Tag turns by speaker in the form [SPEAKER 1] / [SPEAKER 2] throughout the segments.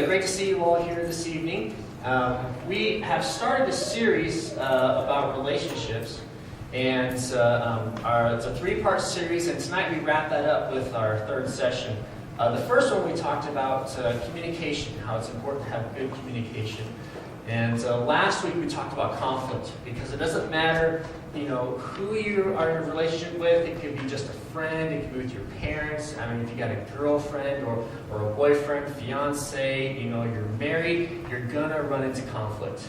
[SPEAKER 1] great to see you all here this evening. We have started a series about relationships, and it's a three-part series, and tonight we wrap that up with our third session. The first one we talked about communication, how it's important to have good communication. And last week we talked about conflict, because it doesn't matter, who you are in a relationship with. It could be just a friend, it could be with your parents. I mean, if you got a girlfriend or a boyfriend, fiance, you're married, you're gonna run into conflict.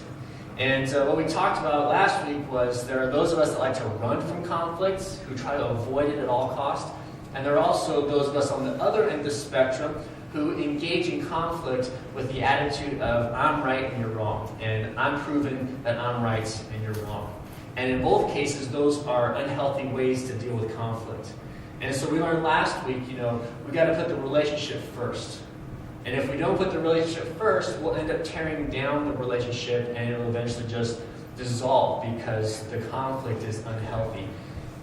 [SPEAKER 1] And what we talked about last week was there are those of us that like to run from conflicts, who try to avoid it at all costs. And there are also those of us on the other end of the spectrum who engage in conflict with the attitude of I'm right and you're wrong, and I'm proving that I'm right and you're wrong. And in both cases, those are unhealthy ways to deal with conflict. And so we learned last week, we got to put the relationship first. And if we don't put the relationship first, we'll end up tearing down the relationship, and it'll eventually just dissolve because the conflict is unhealthy.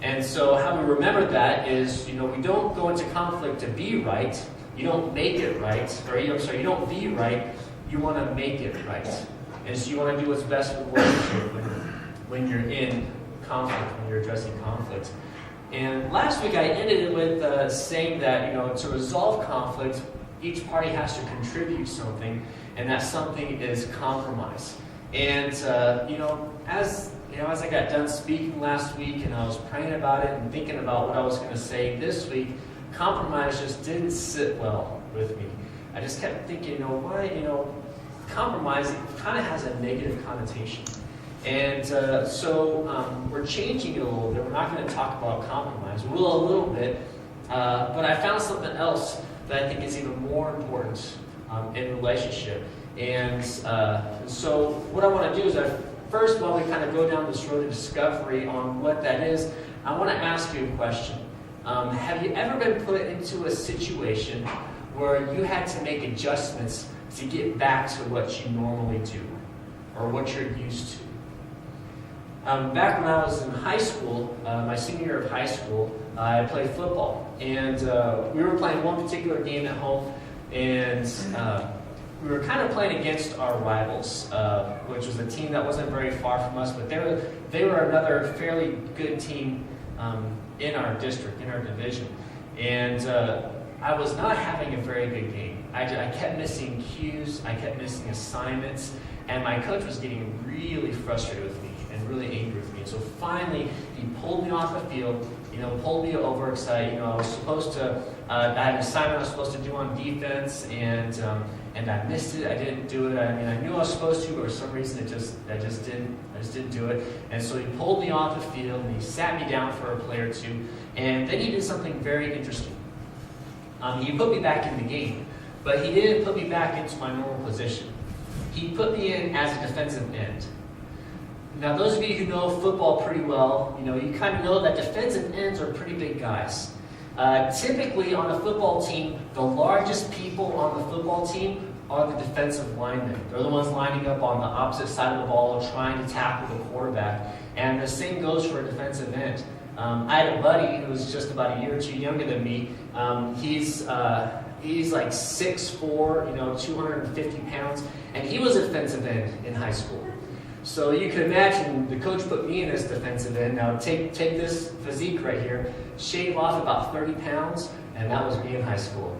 [SPEAKER 1] And so how we remember that is, we don't go into conflict to be right. You don't make it right, you don't be right, you want to make it right. And so you want to do what's best for the relationship when you're in conflict, when you're addressing conflict. And last week I ended it with saying that, to resolve conflict, each party has to contribute something, and that something is compromise. And, as I got done speaking last week and I was praying about it and thinking about what I was going to say this week, compromise just didn't sit well with me. I just kept thinking, compromise kind of has a negative connotation. And so we're changing it a little bit. We're not going to talk about compromise. We will a little bit, but I found something else that I think is even more important in relationship. And so what I want to do is first, while we kind of go down this road of discovery on what that is, I want to ask you a question. Have you ever been put into a situation where you had to make adjustments to get back to what you normally do or what you're used to? Back when I was in high school, my senior year of high school, I played football. And we were playing one particular game at home, and we were kind of playing against our rivals, which was a team that wasn't very far from us, but they were another fairly good team in our district, in our division. And I was not having a very good game. I kept missing cues, I kept missing assignments, and my coach was getting really frustrated with me and really angry with me. So finally, he pulled me off the field, pulled me over because I was supposed to, I had an assignment I was supposed to do on defense, and I missed it. I didn't do it. I mean, I knew I was supposed to, but for some reason I just didn't do it. And so he pulled me off the field, and he sat me down for a play or two, and then he did something very interesting. He put me back in the game, but he didn't put me back into my normal position. He put me in as a defensive end. Now, those of you who know football pretty well, you kind of know that defensive ends are pretty big guys. Typically on a football team, the largest people on the football team are the defensive linemen. They're the ones lining up on the opposite side of the ball trying to tackle the quarterback. And the same goes for a defensive end. I had a buddy who was just about a year or two younger than me. He's like 6'4", 250 pounds, and he was a defensive end in high school. So you can imagine the coach put me in as defensive end. Now take this physique right here, shave off about 30 pounds, and that was me in high school.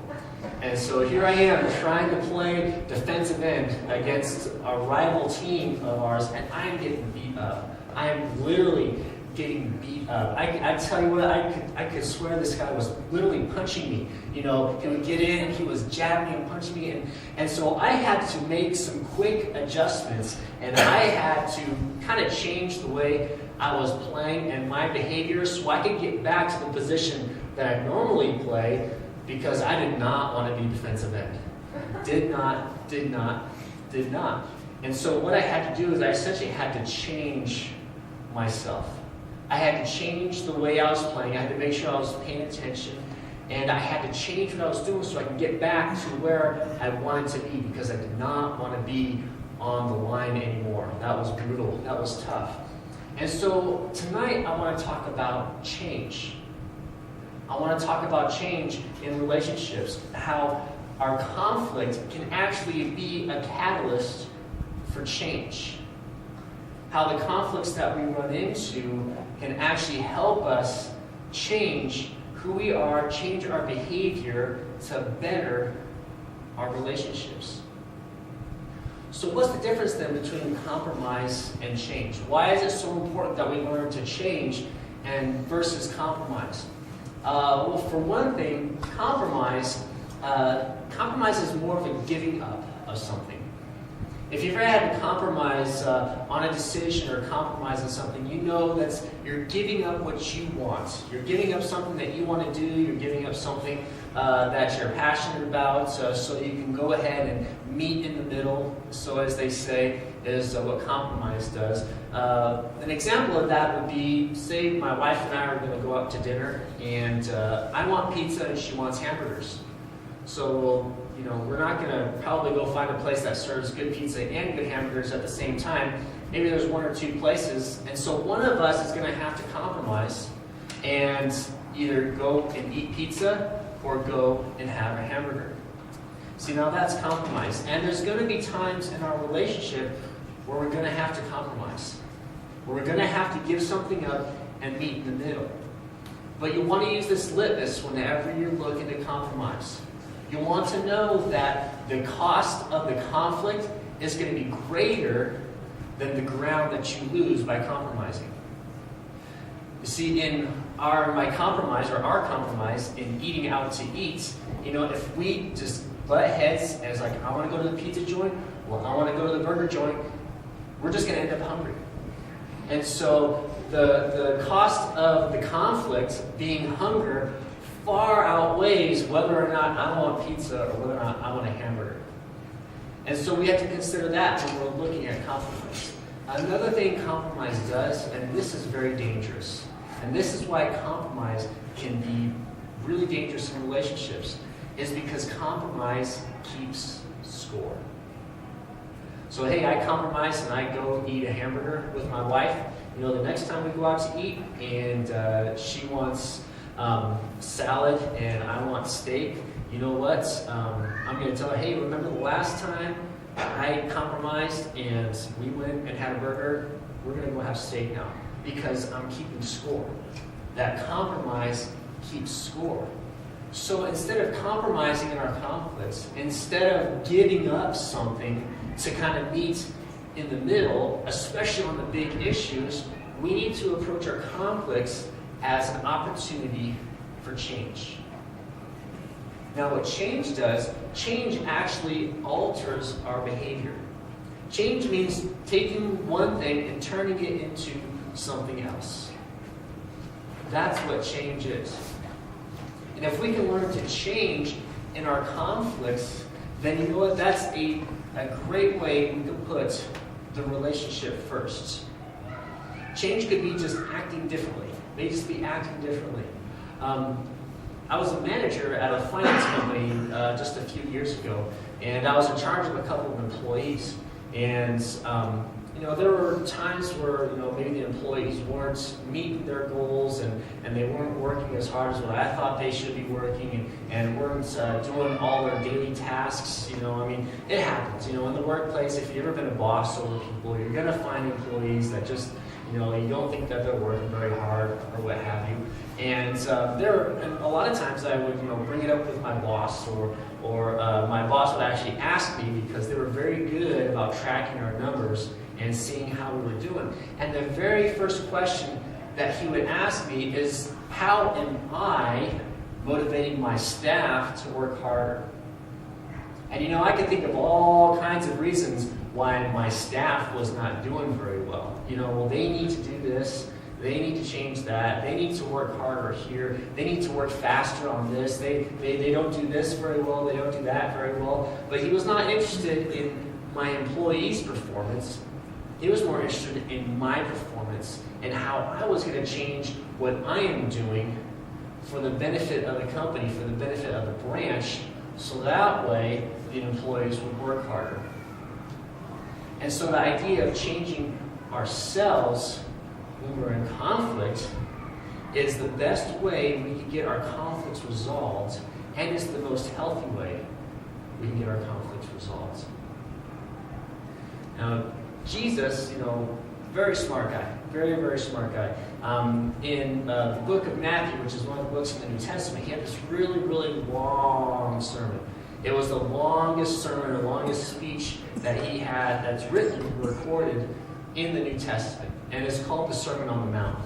[SPEAKER 1] And so here I am trying to play defensive end against a rival team of ours, and I'm getting beat up. I am literally getting beat up. I tell you what, I could swear this guy was literally punching me. He would get in, he was jabbing me and punching me, and so I had to make some quick adjustments, and I had to kind of change the way I was playing and my behavior so I could get back to the position that I normally play, because I did not want to be defensive end. Did not. And so what I had to do is I essentially had to change myself. I had to change the way I was playing. I had to make sure I was paying attention. And I had to change what I was doing so I could get back to where I wanted to be, because I did not want to be on the line anymore. That was brutal. That was tough. And so tonight I want to talk about change. I want to talk about change in relationships, how our conflict can actually be a catalyst for change. How the conflicts that we run into can actually help us change who we are, change our behavior to better our relationships. So what's the difference then between compromise and change? Why is it so important that we learn to change and versus compromise? Well, for one thing, compromise is more of a giving up of something. If you've ever had to compromise on a decision or compromise on something, you know that you're giving up what you want. You're giving up something that you want to do. You're giving up something that you're passionate about, so you can go ahead and meet in the middle. So as they say, is what compromise does. An example of that would be, say my wife and I are going to go out to dinner, and I want pizza and she wants hamburgers. So, we're not going to probably go find a place that serves good pizza and good hamburgers at the same time. Maybe there's one or two places. And so one of us is going to have to compromise and either go and eat pizza or go and have a hamburger. See, now that's compromise. And there's going to be times in our relationship where we're going to have to compromise. Where we're going to have to give something up and meet in the middle. But you want to use this litmus whenever you're looking to compromise. You want to know that the cost of the conflict is going to be greater than the ground that you lose by compromising. You see, in our compromise in eating out to eat, if we just butt heads and it's like, I want to go to the pizza joint, or I want to go to the burger joint, we're just going to end up hungry. And so the cost of the conflict being hunger far outweighs whether or not I want pizza or whether or not I want a hamburger. And so we have to consider that when we're looking at compromise. Another thing compromise does, and this is very dangerous, and this is why compromise can be really dangerous in relationships, is because compromise keeps score. So hey, I compromise and I go eat a hamburger with my wife. The next time we go out to eat and she wants salad and I want steak, you know what? I'm going to tell her, hey, remember the last time I compromised and we went and had a burger? We're going to go have steak now because I'm keeping score. That compromise keeps score. So instead of compromising in our conflicts, instead of giving up something to kind of meet in the middle, especially on the big issues, we need to approach our conflicts as an opportunity for change. Now what change does, change actually alters our behavior. Change means taking one thing and turning it into something else. That's what change is. And if we can learn to change in our conflicts, then you know what? That's a great way we can put the relationship first. Change could be just acting differently. It may just be acting differently. I was a manager at a finance company just a few years ago, and I was in charge of a couple of employees. And there were times where maybe the employees weren't meeting their goals and they weren't working as hard as what I thought they should be working and weren't doing all their daily tasks. It happens. In the workplace, if you've ever been a boss over people, you're going to find employees that just you don't think that they're working very hard or what have you. And a lot of times I would bring it up with my boss or my boss would actually ask me because they were very good about tracking our numbers and seeing how we were doing. And the very first question that he would ask me is, how am I motivating my staff to work harder? And I could think of all kinds of reasons why my staff was not doing very well. Well, they need to do this, they need to change that, they need to work harder here, they need to work faster on this, they don't do this very well, they don't do that very well. But he was not interested in my employees' performance. He was more interested in my performance and how I was going to change what I am doing for the benefit of the company, for the benefit of the branch, so that way the employees would work harder. And so the idea of changing ourselves when we're in conflict is the best way we can get our conflicts resolved, and it's the most healthy way we can get our conflicts resolved. Now, Jesus, very smart guy, very, very smart guy. In the book of Matthew, which is one of the books in the New Testament, he had this really, really long sermon. It was the longest sermon, the longest speech that he had that's written, recorded in the New Testament. And it's called the Sermon on the Mount,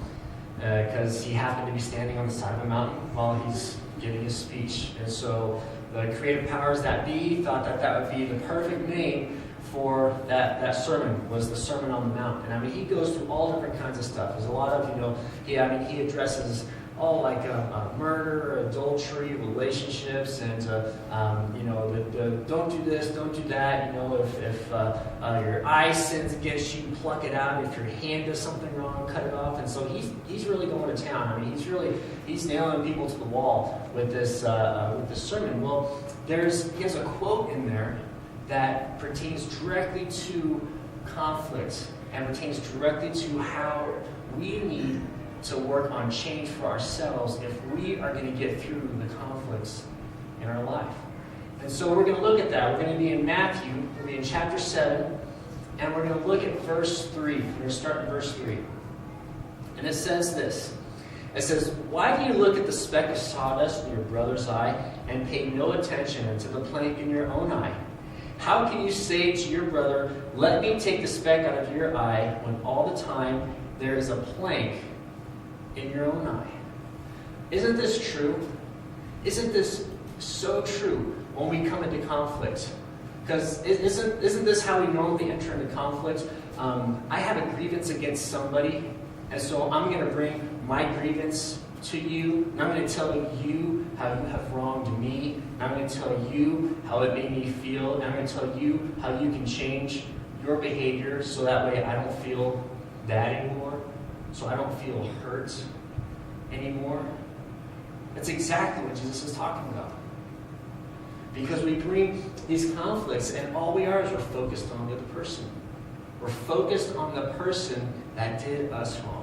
[SPEAKER 1] because he happened to be standing on the side of a mountain while he's giving his speech. And so the creative powers that be thought that would be the perfect name for that sermon, was the Sermon on the Mount. And he goes through all different kinds of stuff. There's a lot of, he addresses all like murder, adultery, relationships, and the don't do this, don't do that. If your eye sins against you, pluck it out. If your hand does something wrong, cut it off. And so he's really going to town. He's nailing people to the wall with this sermon. Well, he has a quote in there that pertains directly to conflict and pertains directly to how we need to work on change for ourselves if we are going to get through the conflicts in our life. And so we're going to look at that. We're going to be in Matthew, we're going to be in chapter 7, and we're going to look at verse 3. We're going to start in verse 3. And it says this. It says, "Why do you look at the speck of sawdust in your brother's eye and pay no attention to the plank in your own eye? How can you say to your brother, 'Let me take the speck out of your eye,' when all the time there is a plank in your own eye?" Isn't this true? Isn't this so true when we come into conflict? Because isn't this how we normally enter into conflict? I have a grievance against somebody, and so I'm going to bring my grievance to you, and I'm going to tell you how you have wronged me, and I'm going to tell you how it made me feel, and I'm going to tell you how you can change your behavior so that way I don't feel that anymore, so I don't feel hurt anymore. That's exactly what Jesus is talking about. Because we bring these conflicts, and all we are is we're focused on the other person. We're focused on the person that did us wrong.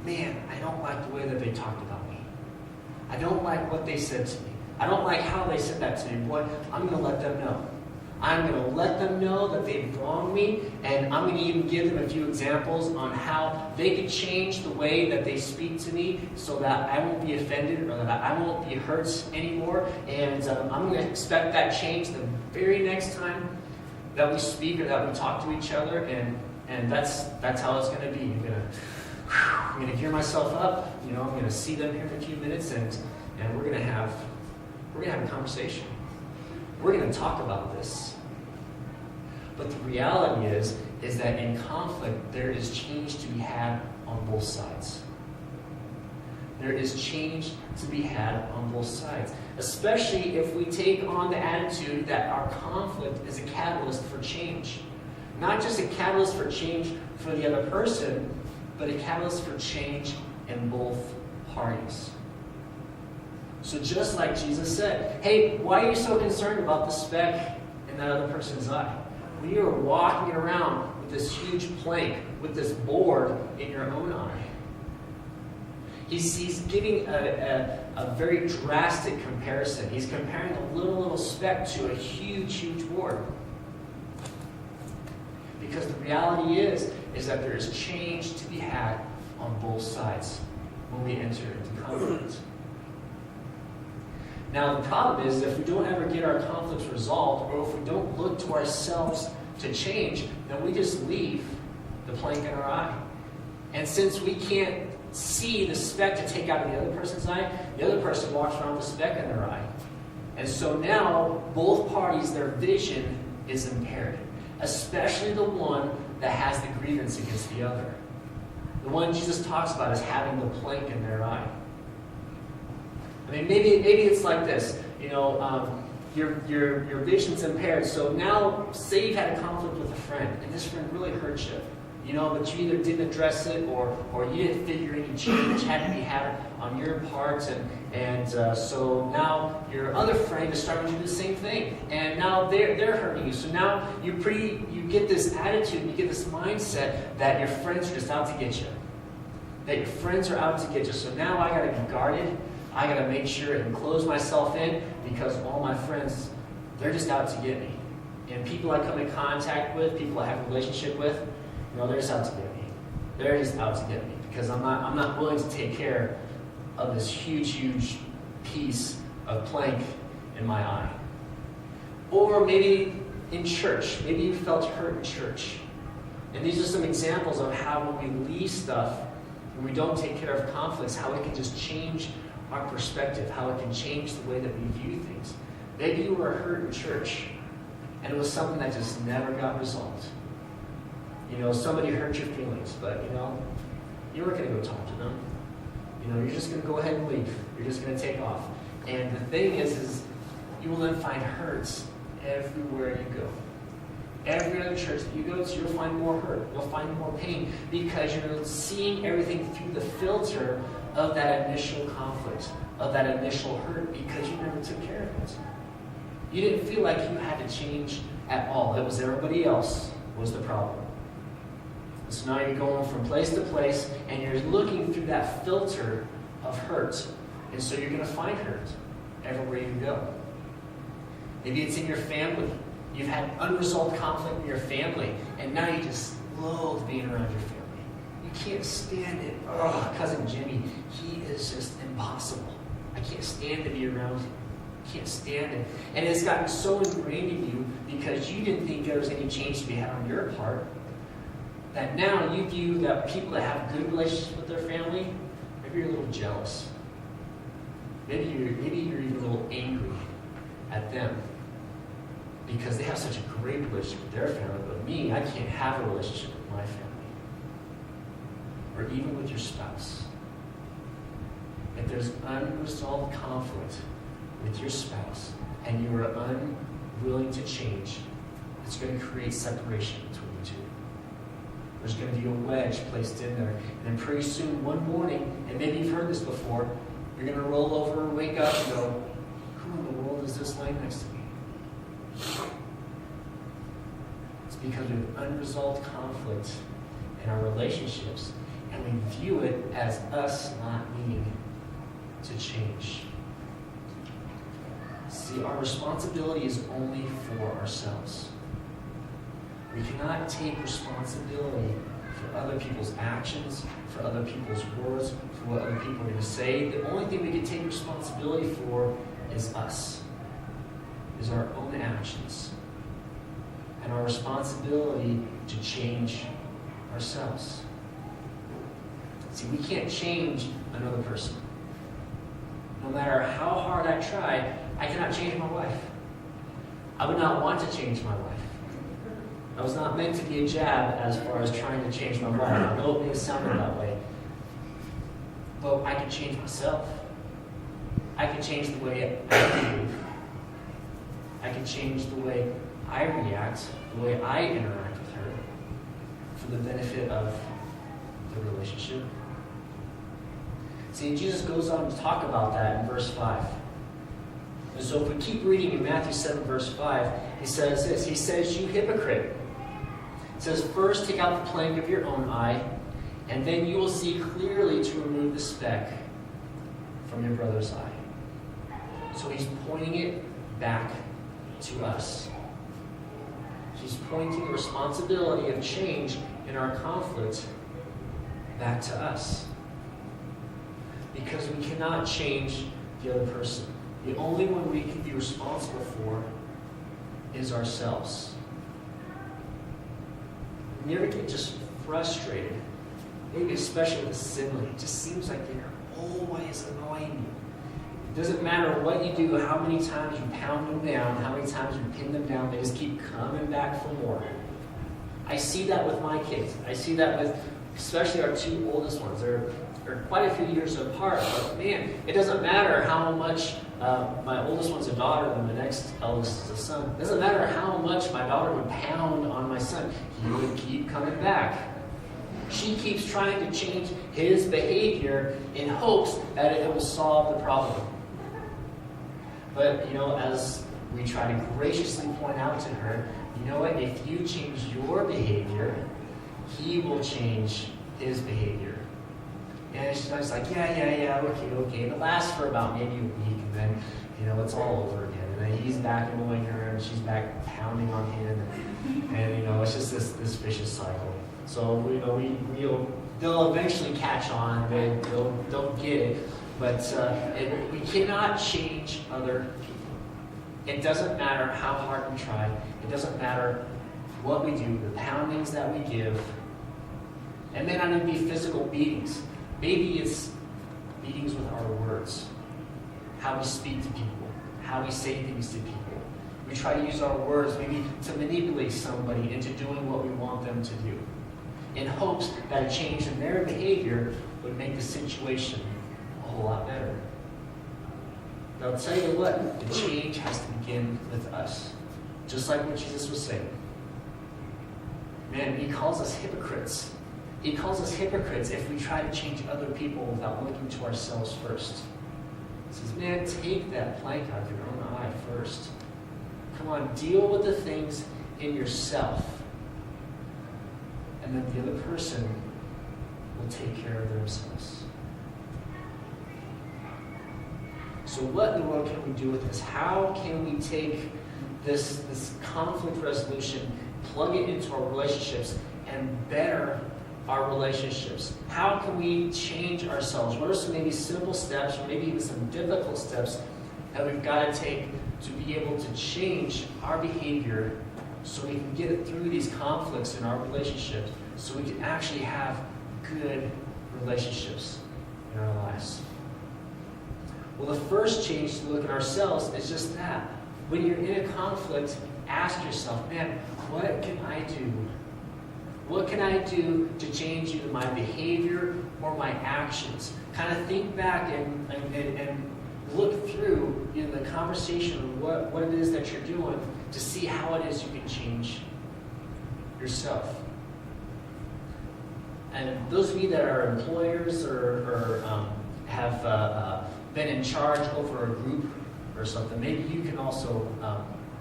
[SPEAKER 1] Man, I don't like the way that they talked about me. I don't like what they said to me. I don't like how they said that to me. Boy, I'm going to let them know. I'm going to let them know that they've wronged me, and I'm going to even give them a few examples on how they could change the way that they speak to me so that I won't be offended or that I won't be hurt anymore. And I'm going to expect that change the very next time that we speak or that we talk to each other, and that's how it's going to be. I'm going to gear myself up. I'm going to see them here in a few minutes, and we're going to have a conversation. We're going to talk about this. But the reality is that in conflict, there is change to be had on both sides. There is change to be had on both sides. Especially if we take on the attitude that our conflict is a catalyst for change. Not just a catalyst for change for the other person, but a catalyst for change in both parties. So just like Jesus said, hey, why are you so concerned about the speck in that other person's eye? When you are walking around with this huge plank, with this board in your own eye. He's giving a very drastic comparison. He's comparing a little speck to a huge board. Because the reality is that there is change to be had on both sides when we enter into conflict. Now, the problem is if we don't ever get our conflicts resolved, or if we don't look to ourselves to change, then we just leave the plank in our eye. And since we can't see the speck to take out of the other person's eye, the other person walks around with a speck in their eye. And so now, both parties, their vision is impaired. Especially the one that has the grievance against the other. The one Jesus talks about is having the plank in their eye. I mean, maybe it's like this. Your vision's impaired. So now, say you've had a conflict with a friend, and this friend really hurt you. But you either didn't address it, or you didn't figure any change had to be had on your part, and so now your other friend is starting to do the same thing, and now they're hurting you. So now you get this attitude, you get this mindset that your friends are just out to get you, that your friends are out to get you. So now I got to be guarded. I got to make sure and close myself in because all my friends, they're just out to get me. And people I come in contact with, people I have a relationship with, they're just out to get me. They're just out to get me because I'm not willing to take care of this huge piece of plank in my eye. Or maybe in church. Maybe you felt hurt in church. And these are some examples of how when we leave stuff, when we don't take care of conflicts, how it can just change our perspective, how it can change the way that we view things. Maybe you were hurt in church, and it was something that just never got resolved. Somebody hurt your feelings, but you weren't going to go talk to them. You're just going to go ahead and leave. You're just going to take off. And the thing is you will then find hurts everywhere you go. Every other church that you go to, you'll find more hurt. You'll find more pain because you're seeing everything through the filter of that initial conflict, of that initial hurt, because you never took care of it. You didn't feel like you had to change at all. It was everybody else was the problem. So now you're going from place to place, and you're looking through that filter of hurt. And so you're going to find hurt everywhere you go. Maybe it's in your family. You've had unresolved conflict in your family, and now you just loathe being around your family. You can't stand it. Oh, Cousin Jimmy, he is just impossible. I can't stand to be around him. Can't stand it. And it's gotten so ingrained in you because you didn't think there was any change to be had on your part, that now you view that people that have good relationships with their family, maybe you're a little jealous. Maybe you're even a little angry at them because they have such a great relationship with their family, but me, I can't have a relationship with my family. Or even with your spouse. If there's unresolved conflict with your spouse and you are unwilling to change, it's going to create separation between you two. There's going to be a wedge placed in there. And then pretty soon, one morning, and maybe you've heard this before, you're going to roll over, wake up, and go, who in the world is this laying next to me? It's because we have unresolved conflict in our relationships, and we view it as us not needing to change. See, our responsibility is only for ourselves. We cannot take responsibility for other people's actions, for other people's words, for what other people are going to say. The only thing we can take responsibility for is us, is our own actions, and our responsibility to change ourselves. See, we can't change another person. No matter how hard I try, I cannot change my wife. I would not want to change my wife. I was not meant to be a jab as far as trying to change my wife. I know it may sound that way. But I can change myself. I can change the way I behave. I can change the way I react, the way I interact with her, for the benefit of the relationship. See, Jesus goes on to talk about that in verse 5. And so if we keep reading in Matthew 7, verse 5, he says this. He says, you hypocrite. It says, first take out the plank of your own eye, and then you will see clearly to remove the speck from your brother's eye. So he's pointing it back to us. He's pointing the responsibility of change in our conflict back to us. Because we cannot change the other person. The only one we can be responsible for is ourselves. You ever get just frustrated, maybe especially with a sibling? It just seems like they're always annoying you. It doesn't matter what you do, how many times you pound them down, how many times you pin them down, they just keep coming back for more. I see that with my kids. I see that with especially our two oldest ones. They're quite a few years apart, but man, it doesn't matter how much my oldest one's a daughter and the next eldest is a son. It doesn't matter how much my daughter would pound on my son. He would keep coming back. She keeps trying to change his behavior in hopes that it will solve the problem. But, as we try to graciously point out to her, you know what? If you change your behavior, he will change his behavior. And she's like, yeah, okay. And it lasts for about maybe a week, and then, it's all over again. And then and he's back annoying her, and she's back pounding on him, and it's just this vicious cycle. So they'll eventually catch on, they'll get it, but we cannot change other people. It doesn't matter how hard we try. It doesn't matter what we do, the poundings that we give. It may not even be physical beatings. Maybe it's beatings with our words, how we speak to people, how we say things to people. We try to use our words maybe to manipulate somebody into doing what we want them to do, in hopes that a change in their behavior would make the situation a whole lot better. But I'll tell you what, the change has to begin with us. Just like what Jesus was saying. Man, he calls us hypocrites. He calls us hypocrites if we try to change other people without looking to ourselves first. He says, man, take that plank out of your own eye first. Come on, deal with the things in yourself. And then the other person will take care of themselves. So what in the world can we do with this? How can we take this conflict resolution, plug it into our relationships, and better our relationships? How can we change ourselves? What are some maybe simple steps, or maybe even some difficult steps that we've got to take to be able to change our behavior so we can get it through these conflicts in our relationships, so we can actually have good relationships in our lives? Well, the first change to look at ourselves is just that. When you're in a conflict, ask yourself, man, what can I do? What can I do to change either my behavior or my actions? Kind of think back and look through the conversation of what it is that you're doing to see how it is you can change yourself. And those of you that are employers or have been in charge over a group or something, maybe you can also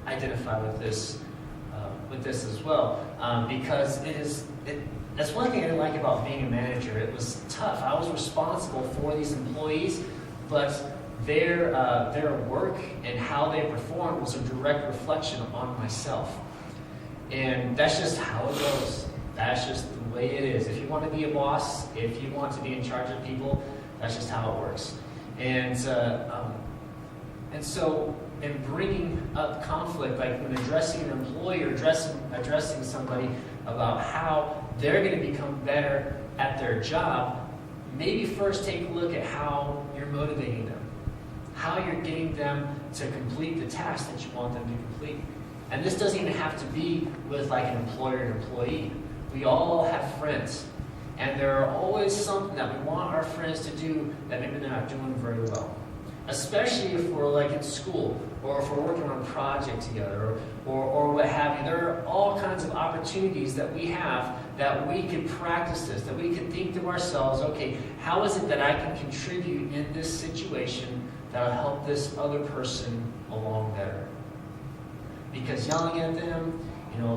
[SPEAKER 1] identify with this as well, because that's one thing I didn't like about being a manager. It was tough. I was responsible for these employees, but their work and how they performed was a direct reflection on myself. And that's just how it goes. That's just the way it is. If you want to be a boss, if you want to be in charge of people, that's just how it works. And so in bringing up conflict, like when addressing an employee or addressing somebody about how they're going to become better at their job, maybe first take a look at how you're motivating them, how you're getting them to complete the task that you want them to complete. And this doesn't even have to be with like an employer and employee. We all have friends. And there are always something that we want our friends to do that maybe they're not doing very well. Especially if we're like in school, or if we're working on a project together, or what have you. There are all kinds of opportunities that we have that we can practice this, that we can think to ourselves, okay, how is it that I can contribute in this situation that will help this other person along better? Because yelling at them,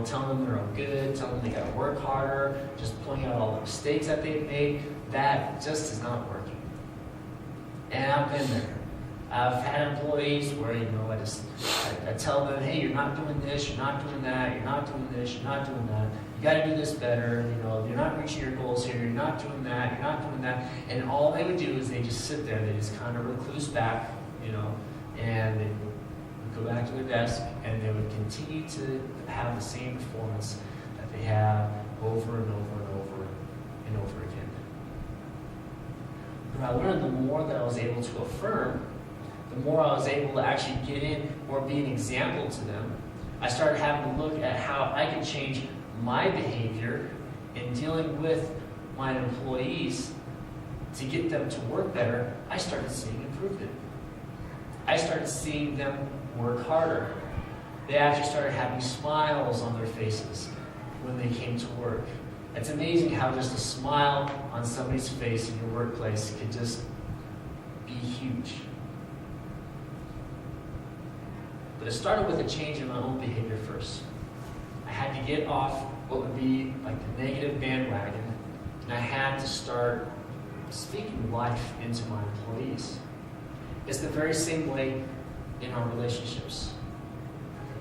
[SPEAKER 1] telling them they're no good, telling them they got to work harder, just pointing out all the mistakes that they've made, that just is not working. And I've been there. I've had employees where, I tell them, hey, you're not doing this, you're not doing that, you're not doing this, you're not doing that. You got to do this better. You're not reaching your goals here. You're not doing that. You're not doing that. And all they would do is they just sit there. They just kind of recluse back, and they would go back to their desk, and they would continue to have the same performance that they have over and over and over and over again. But I learned the more that I was able to affirm, the more I was able to actually get in or be an example to them. I started having to look at how I could change my behavior in dealing with my employees to get them to work better. I started seeing improvement. I started seeing them work harder. They actually started having smiles on their faces when they came to work. It's amazing how just a smile on somebody's face in your workplace could just be huge. But it started with a change in my own behavior first. I had to get off what would be like the negative bandwagon, and I had to start speaking life into my employees. It's the very same way in our relationships.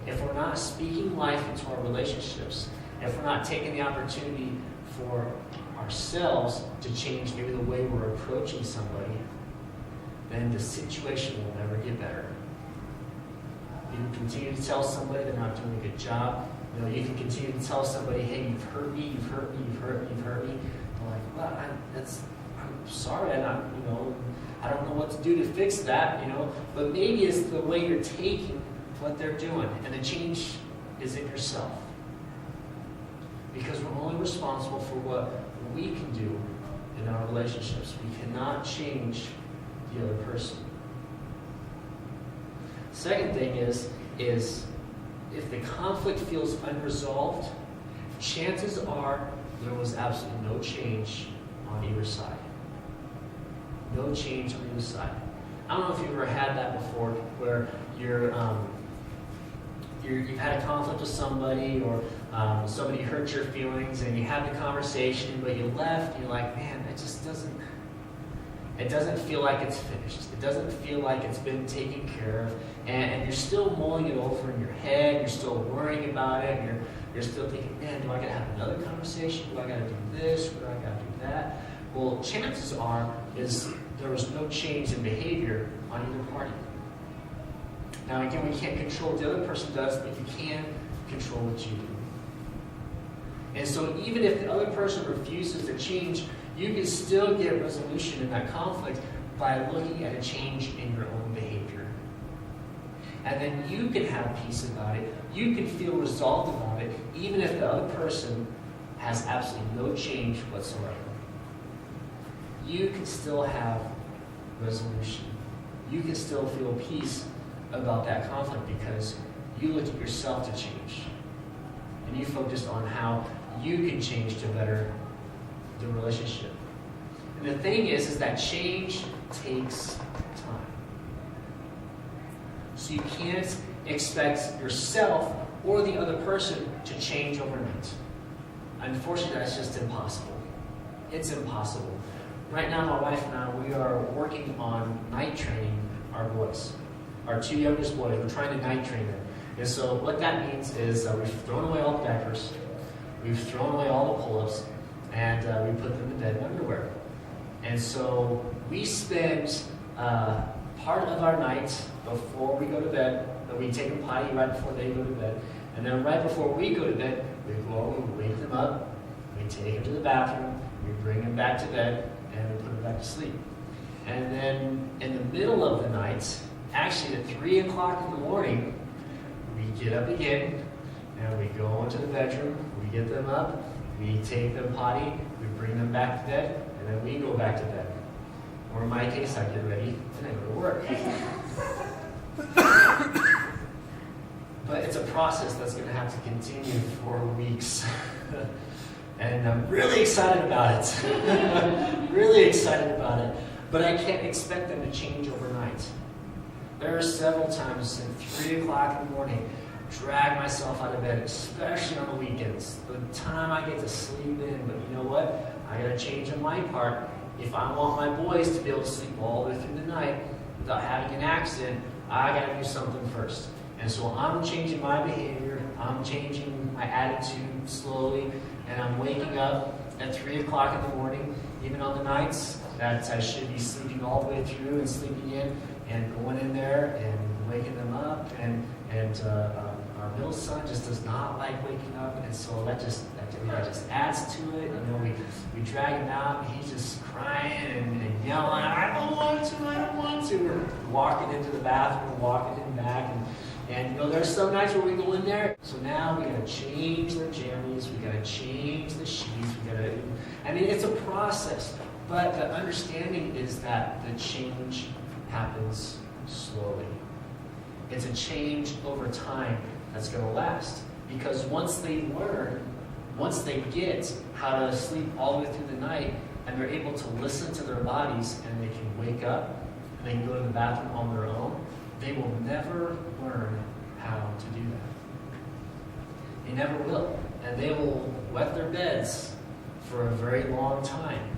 [SPEAKER 1] if we're not speaking life into our relationships, if we're not taking the opportunity for ourselves to change maybe the way we're approaching somebody, then the situation will never get better. You can continue to tell somebody they're not doing a good job. You can continue to tell somebody, hey, you've hurt me, you've hurt me, you've hurt me, you've hurt me. They're like, well, I'm sorry, I don't know what to do to fix that, But maybe it's the way you're taking what they're doing, and the change is in yourself. Because we're only responsible for what we can do in our relationships. We cannot change the other person. Second thing is if the conflict feels unresolved, chances are there was absolutely no change on either side. No change on either side. I don't know if you've ever had that before, where you've had a conflict with somebody, or somebody hurt your feelings, and you had the conversation, but you left, and you're like, man, it doesn't feel like it's finished. It doesn't feel like it's been taken care of. And you're still mulling it over in your head. You're still worrying about it. You're still thinking, man, do I got to have another conversation? Do I got to do this? Do I got to do that? Well, chances are is there was no change in behavior on either party. Now, again, we can't control what the other person does, but you can control what you do. And so even if the other person refuses to change, you can still get resolution in that conflict by looking at a change in your own behavior. And then you can have peace about it. You can feel resolved about it, even if the other person has absolutely no change whatsoever. You can still have resolution. You can still feel peace about that conflict because you looked at yourself to change. And you focused on how you can change to better the relationship. And the thing is that change takes time. So you can't expect yourself or the other person to change overnight. Unfortunately, that's just impossible. It's impossible. Right now, my wife and I, we are working on night training our boys. Our two youngest boys, we're trying to night train them. And so what that means is we've thrown away all the diapers, we've thrown away all the pull-ups, and we put them in bed in underwear. And so we spend part of our night before we go to bed, we take them potty right before they go to bed, and then right before we go to bed, we go over, we wake them up, we take them to the bathroom, we bring them back to bed, and we put them back to sleep. And then in the middle of the night, actually at 3 o'clock in the morning, we get up again, and we go into the bedroom, we get them up, we take them potty, we bring them back to bed, and then we go back to bed. Or in my case, I get ready, and I go to work. But it's a process that's going to have to continue for weeks. And I'm really excited about it. Really excited about it. But I can't expect them to change overnight. There are several times at 3 o'clock in the morning, drag myself out of bed, especially on the weekends. The time I get to sleep in, but you know what? I got to change on my part. If I want my boys to be able to sleep all the way through the night without having an accident, I got to do something first. And so I'm changing my behavior, I'm changing my attitude slowly, and I'm waking up at 3 o'clock in the morning, even on the nights that I should be sleeping all the way through and sleeping in, and going in there and waking them up. And our middle son just does not like waking up, and so that just adds to it. We drag him out, and he's just crying and yelling, I don't want to. We're walking into the bathroom, walking in back, and there's some nights where we go in there. So now we gotta change the jammies, we gotta change the sheets, it's a process. But the understanding is that the change happens slowly. It's a change over time that's going to last. Because once they learn, once they get how to sleep all the way through the night, and they're able to listen to their bodies, and they can wake up, and they can go to the bathroom on their own, they will never learn how to do that. They never will. And they will wet their beds for a very long time.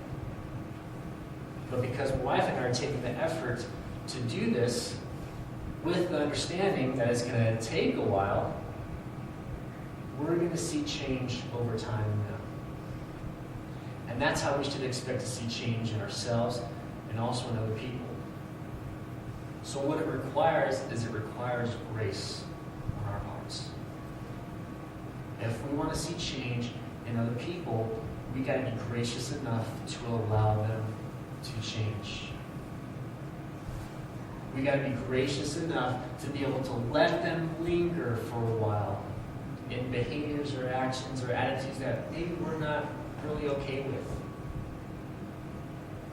[SPEAKER 1] But because my wife and I are taking the effort to do this, with the understanding that it's going to take a while, we're going to see change over time in them. And that's how we should expect to see change in ourselves and also in other people. So what it requires is it requires grace on our parts. If we want to see change in other people, we got to be gracious enough to allow them to change. We got to be gracious enough to be able to let them linger for a while in behaviors or actions or attitudes that maybe we're not really okay with.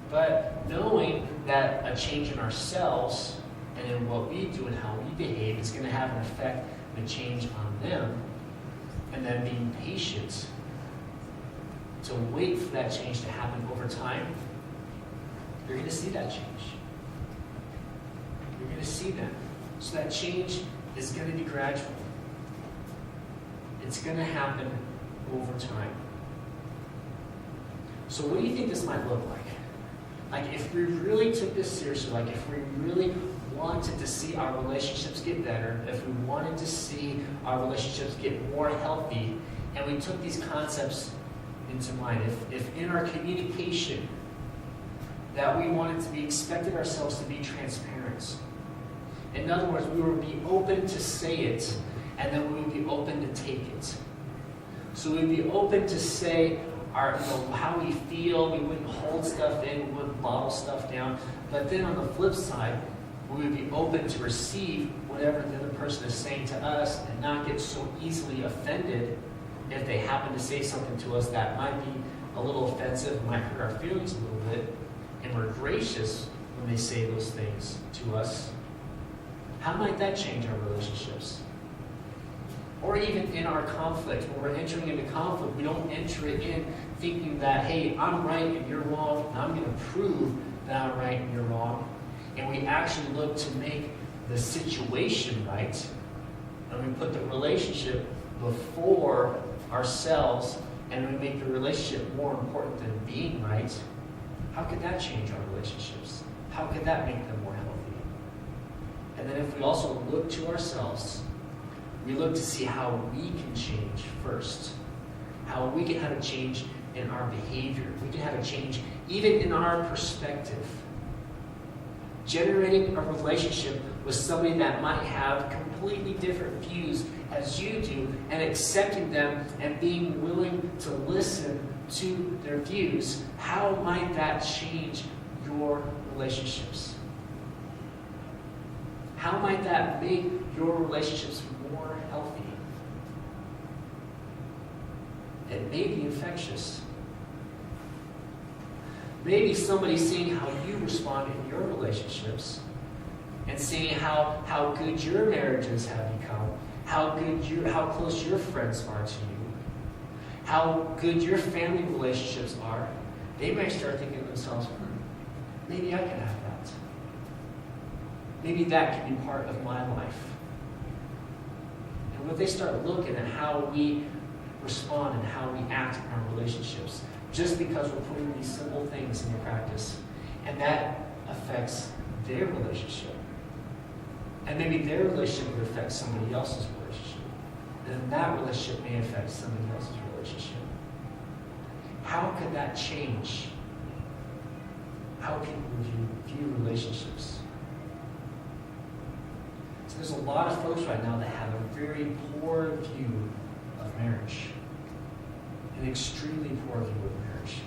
[SPEAKER 1] But knowing that a change in ourselves and in what we do and how we behave is going to have an effect and a change on them, and then being patient to wait for that change to happen over time, you're going to see that change. You're going to see that. So that change is going to be gradual. It's going to happen over time. So what do you think this might look like? Like if we really took this seriously, like if we really wanted to see our relationships get better, if we wanted to see our relationships get more healthy, and we took these concepts into mind, if in our communication that we wanted to be expected ourselves to be transparent. In other words, we would be open to say it, and then we would be open to take it. So we'd be open to say how we feel. We wouldn't hold stuff in, we wouldn't bottle stuff down. But then on the flip side, we would be open to receive whatever the other person is saying to us and not get so easily offended if they happen to say something to us that might be a little offensive, might hurt our feelings a little bit, and we're gracious when they say those things to us. How might that change our relationships? Or even in our conflict, when we're entering into conflict, we don't enter it in thinking that, hey, I'm right and you're wrong, and I'm going to prove that I'm right and you're wrong. And we actually look to make the situation right, and we put the relationship before ourselves, and we make the relationship more important than being right. How could that change our relationships? How could that make them more healthy? And then if we also look to ourselves, we look to see how we can change first. How we can have a change in our behavior. We can have a change even in our perspective. Generating a relationship with somebody that might have completely different views as you do, and accepting them and being willing to listen to their views, how might that change your relationships? How might that make your relationships more healthy? It may be infectious. Maybe somebody seeing how you respond in your relationships and seeing how good your marriages have become, how close your friends are to you, how good your family relationships are, they might start thinking to themselves, maybe I can have that. Maybe that can be part of my life. And when they start looking at how we respond and how we act in our relationships, just because we're putting these simple things into practice, and that affects their relationship. And maybe their relationship would affect somebody else's relationship. And that relationship may affect somebody else's relationship. How could that change how people view relationships? So there's a lot of folks right now that have a very poor view of marriage. An extremely poor view of marriage.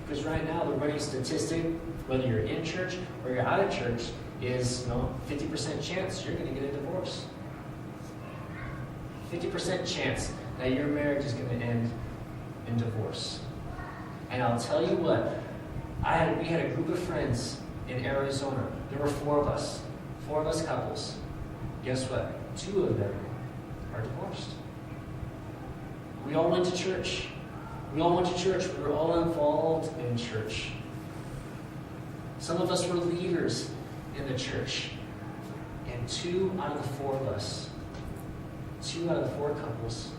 [SPEAKER 1] Because right now, the running statistic, whether you're in church or you're out of church, is 50% chance you're going to get a divorce. 50% chance that your marriage is going to end in divorce. And I'll tell you what, we had a group of friends in Arizona. There were four of us couples. Guess what? 2 of them are divorced. We all went to church. We all went to church. We were all involved in church. Some of us were leaders in the church. And 2 out of the 4 of us, 2 out of the 4 couples,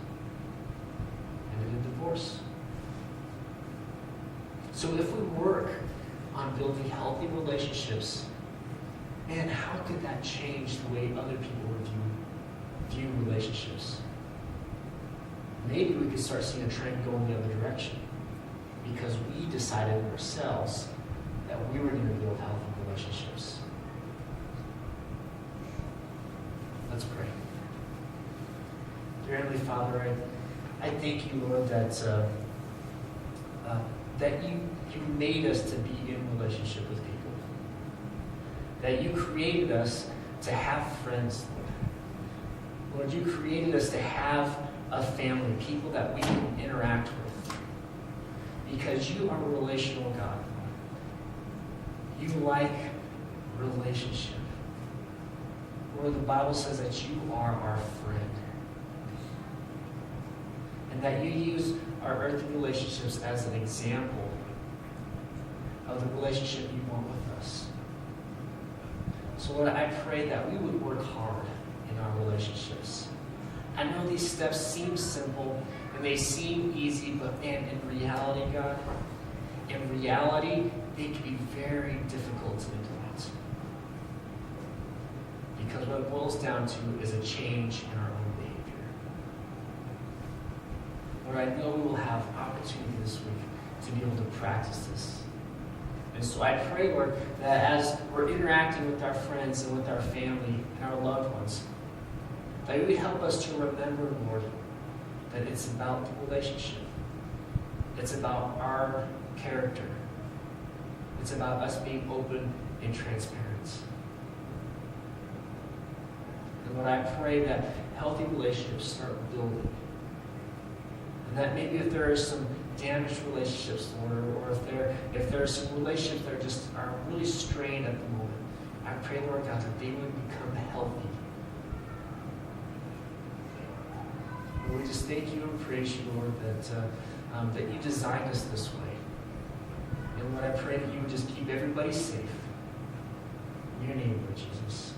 [SPEAKER 1] ended in divorce. So if we work on building healthy relationships man, how could that change the way other people view relationships? Maybe we could start seeing a trend go in the other direction because we decided ourselves that we were going to build healthy relationships. Let's pray. Dear Heavenly Father, I thank you, Lord, that you made us to be in relationship with people. That you created us to have friends, Lord. Lord, you created us to have a family, people that we can interact with. Because you are a relational God. You like relationship. Lord, the Bible says that you are our friend. And that you use our earthly relationships as an example of the relationship you want with us. So Lord, I pray that we would work hard in our relationships. I know these steps seem simple and they seem easy, but man, in reality, God, they can be very difficult to implement. Because what it boils down to is a change in our own behavior. Lord, I know we will have opportunity this week to be able to practice this. And so I pray, Lord, that as we're interacting with our friends and with our family and our loved ones, that you would help us to remember, Lord, that it's about the relationship. It's about our character. It's about us being open and transparent. And Lord, I pray that healthy relationships start building. And that maybe if there are some damaged relationships, Lord, or if there are some relationships that are really strained at the moment, I pray, Lord God, that they would become healthy. And we just thank you and praise you, Lord, that you designed us this way. And Lord, I pray that you would just keep everybody safe. In your name, Lord Jesus.